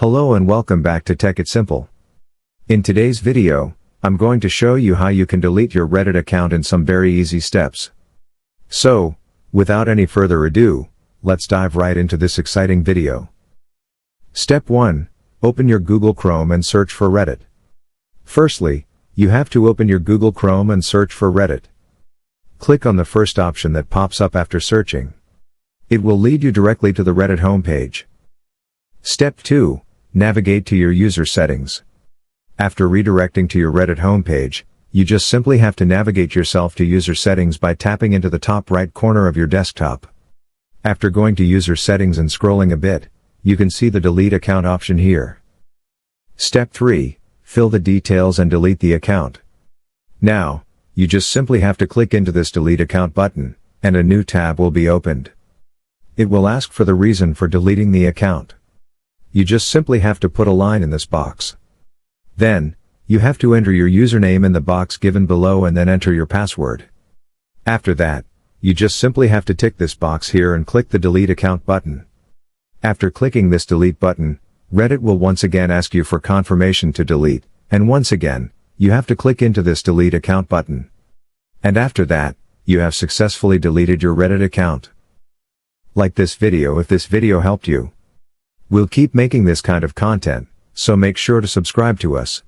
Hello and welcome back to Tech It Simple. In today's video, I'm going to show you how you can delete your Reddit account in some very easy steps. So, without any further ado, let's dive right into this exciting video. Step 1. Open your Google Chrome and search for Reddit. Firstly, you have to open your Google Chrome and search for Reddit. Click on the first option that pops up after searching. It will lead you directly to the Reddit homepage. Step 2. Navigate to your user settings. After redirecting to your Reddit homepage, you just simply have to navigate yourself to user settings by tapping into the top right corner of your desktop. After going to user settings and scrolling a bit, you can see the delete account option here. Step 3. Fill the details and delete the account. Now, you just simply have to click into this delete account button, and a new tab will be opened. It will ask for the reason for deleting the account. You just simply have to put a line in this box. Then, you have to enter your username in the box given below and then enter your password. After that, you just simply have to tick this box here and click the delete account button. After clicking this delete button, Reddit will once again ask you for confirmation to delete, and once again, you have to click into this delete account button. And after that, you have successfully deleted your Reddit account. Like this video if this video helped you. We'll keep making this kind of content, so make sure to subscribe to us.